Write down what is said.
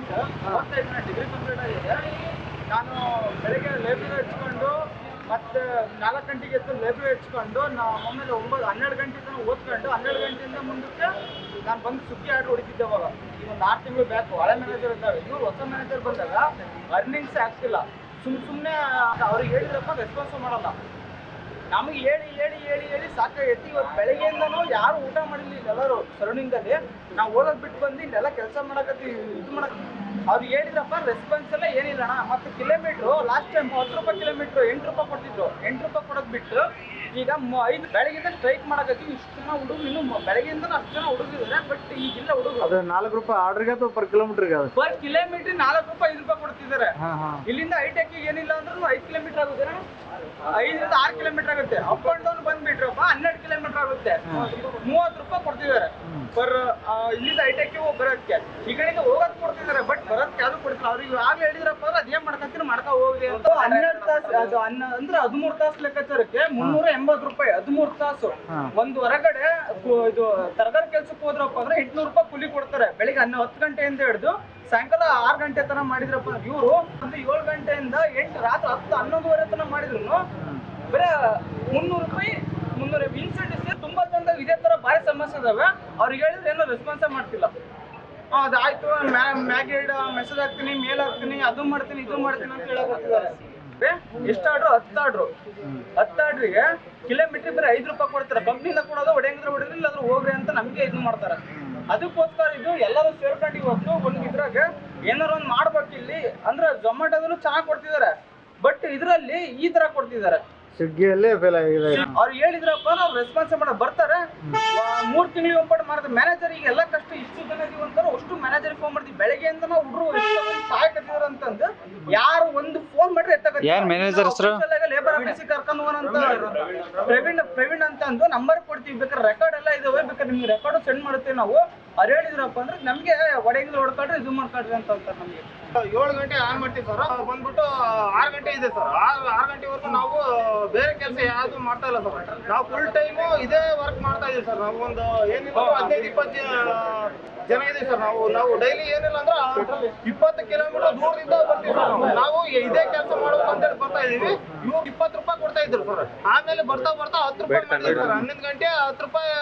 Student, ನಾನು degree complete ಆಗಿದೆ. ನಾನು ಬೆಳಗ್ಗೆ ಲೈಬ್ರರಿ ಹಚ್ಕೊಂಡು ಮತ್ತೆ 4 ಗಂಟೆಗೆ ಎದ್ದು ಲೈಬ್ರರಿ ಹಚ್ಕೊಂಡು ಆಮೇಲೆ 12 ಗಂಟೆ ತನಕ ಓದ್ಕೊಂಡು 12 ಗಂಟೆಯಿಂದ ಮುಂದಕ್ಕೆ ನಾನು ಬಂದು ಸುಗ್ಗಿ ಆರ್ಡ್ರ್ ಹೊಡಿತಿದ್ದೆ. ಅವಾಗ ಈಗ ಒಂದು 6 ತಿಂಗಳು ಬ್ಯಾಕು ಹಳೆ ಮ್ಯಾನೇಜರ್ ಇದ್ದಾವೆ. ಇವರು ಹೊಸ ಮ್ಯಾನೇಜರ್ ಬಂದಾಗ ಅರ್ನಿಂಗ್ಸ್ ಆಗ್ತಿಲ್ಲ. ಸುಮ್ಮನೆ ಅವ್ರಿಗೆ ಹೇಳಿದ್ರಪ್ಪ ರೆಸ್ಪಾನ್ಸ್ ಮಾಡಲ್ಲ. ನಮಗೆ ಹೇಳಿ ಹೇಳಿ ಹೇಳಿ ಹೇಳಿ ಸಾಕಾಗೈತಿ. ಇವತ್ತು ಬೆಳಗ್ಗೆಯಿಂದನೂ ಯಾರು ಊಟ ಮಾಡಿಲ್ಲ ಎಲ್ಲರೂ ಸರೌಂಡಿಂಗಲ್ಲಿ. ನಾವು ಓದೋದು ಬಿಟ್ಟು ಬಂದು ಇಲ್ಲೆಲ್ಲ ಕೆಲಸ ಮಾಡಕತ್ತೀವಿ. ಇದು ಮಾಡಕ್ಕೆ ಅವ್ರು ಹೇಳಿದ್ರಪ್ಪ ರೆಸ್ಪಾನ್ಸ್ ಎಲ್ಲ ಏನಿಲ್ಲ ಅಣ್ಣ. ಮತ್ತು ಕಿಲೋಮೀಟ್ರು ಲಾಸ್ಟ್ ಟೈಮ್ 10 ರೂಪಾಯಿ ಕಿಲೋಮೀಟ್ರು 8 ರೂಪಾಯಿ ಕೊಡ್ತಿದ್ರು. 8 ರೂಪಾಯಿ ಕೊಡೋದು ಬಿಟ್ಟು ಈಗ 5 ಬೆಳಗ್ಗೆಯಿಂದ ಸ್ಟ್ರೈಕ್ ಮಾಡಕತ್ತೀವಿ. ಇಷ್ಟು ಜನ ಹುಡುಗರು ಇನ್ನೂ ಬೆಳಗ್ಗೆಯಿಂದ ಅಷ್ಟು ಜನ ಹುಡುಗಿದ್ದಾರೆ. ಬಟ್ ಈಗಿಲ್ಲ ಹುಡುಗರು. ಅದು 4 ರೂಪಾಯಿ ಆರ್ಡ್ರಿಗೆ ಅಥವಾ ಪರ್ ಕಿಲೋಮೀಟರ್ಗೆ? ಪರ್ ಕಿಲೋಮೀಟರ್ 4 ರೂಪಾಯಿ 5 ರೂಪಾಯಿ ಕೊಡ್ತಿದ್ದಾರೆ. ಇಲ್ಲಿಂದ ಹೈಟೆಕ್ಗೆ ಏನಿಲ್ಲ ಅಂದ್ರೂ 5 ಕಿಲೋಮೀಟರ್ ಆಗುತ್ತೆ. 5ರಿಂದ 6 ಕಿಲೋಮೀಟರ್ ಆಗುತ್ತೆ. ಅಪ್ ಅಂಡ್ ಡೌನ್ ಬಂದ್ಬಿಟ್ರಪ್ಪ 12 ಕಿಲೋಮೀಟರ್ ಆಗುತ್ತೆ. 30 ರೂಪಾಯಿ ಕೊಡ್ತಿದ್ದಾರೆ ಪರ್ ಇಲ್ಲಿಂದ ಹೈಟೆಕ್ಗೆ ಬರೋದಕ್ಕೆ. ಈ ಕಡೆಗೆ ಹೋಗೋದು ಕೊಡ್ತಿದ್ದಾರೆ, ಬಟ್ ಬರೋದಕ್ಕೆ ಯಾವ್ದು ಕೊಡ್ತಾರೆ. ಅವ್ರಿಗೆ ಆಗ್ಲೇ ಹೇಳಿದ್ರಪ್ಪ ಅದೇನ್ ಮಾಡ್ಕೊಂತೀನಿ ಮಾಡ್ಕೊ ಹೋಗ್ರಿ ಅಂತ. 12 ತಾಸು ಅದು ಅಂದ್ರೆ 13 ತಾಸು ಲೆಕ್ಕಾಚಾರಕ್ಕೆ 380 ರೂಪಾಯಿ 13 ತಾಸು. ಒಂದು ಹೊರಗಡೆ ಇದು ತರಕಾರಿ ಕೆಲ್ಸಕ್ಕೆ ಹೋದ್ರಪ್ಪ ಅಂದ್ರೆ 800 ರೂಪಾಯಿ ಕೂಲಿ ಕೊಡ್ತಾರೆ. ಬೆಳಿಗ್ಗೆ 10 ಗಂಟೆಯಿಂದ ಹಿಡಿದು ಸಾಯಂಕಾಲ 6 ಗಂಟೆ ತನಕ ಮಾಡಿದ್ರಪ್ಪ. ಇವರು ಅಂದ್ರೆ 7 ಗಂಟೆಯಿಂದ 8 ರಾತ್ರಿ 10 11:30 ತನಕ ಮಾಡಿದ್ರು ಬರೀ 300 ರೂಪಾಯಿ 300 ಇನ್ಸೆಂಟಿವ್ಸ್. ತುಂಬಾ ಜನ ಇದೇ ತರ ಭಾರಿ ಸಮಸ್ಯೆ ಇದಾವೆ. ಅವ್ರಿಗೆ ಹೇಳಿದ್ರೆ ಏನೋ ರೆಸ್ಪಾನ್ಸೇ ಮಾಡ್ತಿಲ್ಲ. ಅದಾಯ್ತು ಮ್ಯಾಗೇಡ್ ಮೆಸೇಜ್ ಹಾಕ್ತೀನಿ, ಮೇಲ್ ಹಾಕ್ತೀನಿ, ಅದು ಮಾಡ್ತೀನಿ ಇದು ಮಾಡ್ತೀನಿ ಅಂತ ಹೇಳಕತ್ತಿದ್ದಾರೆ. ಎಷ್ಟು ಆರ್ಡ್ರು? 10 ಆರ್ಡ್ರು. 10 ಆರ್ಡ್ರಿಗೆ ಕಿಲೋಮೀಟರ್ ಬರೀ 5 ರೂಪಾಯಿ ಕೊಡ್ತಾರೆ. ಕಂಪ್ನಿಯಿಂದ ಕೊಡೋದು ಹೊಡೆಯಂಗಿದ್ರೆ ಹೊಡೆದ್ರಿ, ಇಲ್ಲಾದ್ರೂ ಹೋಗ್ರಿ ಅಂತ ನಮಗೆ ಇದು ಮಾಡ್ತಾರೆ. ಅದಕ್ಕೋಸ್ಕರ ಇದು ಎಲ್ಲರೂ ಸೇರ್ಕೊಂಡು ಇವತ್ತು ಒಂದು ಇದ್ರಾಗ ಏನಾರು ಒಂದು ಮಾಡ್ಬೇಕು ಇಲ್ಲಿ. ಅಂದ್ರೆ ಝೊಮ್ಯಾಟೋದಲ್ಲೂ ಚೆನ್ನಾಗಿ ಕೊಡ್ತಿದ್ದಾರೆ, ಬಟ್ ಇದರಲ್ಲಿ ಈ ತರ ಕೊಡ್ತಿದ್ದಾರೆ. ಸ್ವಿಗ್ಗಿಯಲ್ಲೇ ಫೇಲ್ ಆಗಿದೆ. ಅವ್ರು ಹೇಳಿದ್ರಪ್ಪ ನಾವು ರೆಸ್ಪಾನ್ಸ್ ಮಾಡ ಬರ್ತಾರೆ. 3 ತಿಂಗಳಿಗೆ ಒಪ್ಪಟ್ಟು ಮಾಡಿದ್ರೆ ಮ್ಯಾನೇಜರ್ ಈಗ ಎಲ್ಲ ಕಷ್ಟ ಇಷ್ಟು ಜನ ಇದೀವಿ ಅಂತಾರೆ. ಅಷ್ಟು ಮ್ಯಾನೇಜರ್ ಫೋನ್ ಮಾಡ್ತೀವಿ. ಬೆಳಗ್ಗೆಯಿಂದ ನಾವು ಹುಡುಗರು ಸಹಾಯಕತ್ತಿದ್ರು ಅಂತಂದು ಯಾರು ಒಂದು ಫೋನ್ ಮಾಡ್ರೆ ಲೇಬರ್ ಆಫೀಸಿಗೆ ಕರ್ಕೊಂಡು ಹೋಗೋಣ ಪ್ರವೀಣ್ ಅಂತ ಅಂದು ನಂಬರ್ ಕೊಡ್ತೀವಿ. ಬೇಕಾದ್ರೆ ರೆಕಾರ್ಡ್ ಎಲ್ಲ ಇದಾವೆ, ಬೇಕಾದ್ರೆ ನಿಮ್ಗೆ ರೆಕಾರ್ಡ್ ಸೆಂಡ್ ಮಾಡ್ತೀವಿ ನಾವು. ಅವ್ರು ಹೇಳಿದ್ರಪ್ಪ ಅಂದ್ರೆ ನಮಗೆ ಹೊಡೆಗಿಲ್ಲ ಹೊಡ್ಕೊಳ್ರಿ ಇದು ಮಾಡ್ಕೊಳ್ರಿ ಅಂತ ಅಂತಾರೆ. ನಮಗೆ 7 ಗಂಟೆ ಆನ್ ಮಾಡ್ತೀವಿ ಸರ್. ಬಂದ್ಬಿಟ್ಟು 6 ಗಂಟೆ ಇದೆ ಸರ್. 6 ಗಂಟೆವರೆಗೂ ನಾವು ಬೇರೆ ಕೆಲಸ ಯಾವುದು ಮಾಡ್ತಾ ಇಲ್ಲ ಸರ್. ನಾವು ಫುಲ್ ಟೈಮು ಇದೇ ವರ್ಕ್ ಮಾಡ್ತಾ ಇದೀವಿ ಸರ್. ನಾವು ಒಂದು ಏನಿಲ್ಲ 15-20 ಜನ ಇದೀವಿ ಸರ್. ನಾವು ಡೈಲಿ ಏನಿಲ್ಲ ಅಂದ್ರೆ 20 ಕಿಲೋಮೀಟರ್ ದೂರದಿಂದ ಬರ್ತೀವಿ ಸರ್. ನಾವು ಇದೇ ಕೆಲಸ ಮಾಡ್ಬೇಕು ಅಂತೇಳಿ ಬರ್ತಾ ಇದೀವಿ. ಇವ್ರು 20 ರೂಪಾಯಿ ಕೊಡ್ತಾ ಇದ್ರು ಸರ್. ಆಮೇಲೆ ಬರ್ತಾ 10 ರೂಪಾಯಿ ಮಾಡಿದ್ರು ಸರ್. 11 ಗಂಟೆ 10 ರೂಪಾಯಿ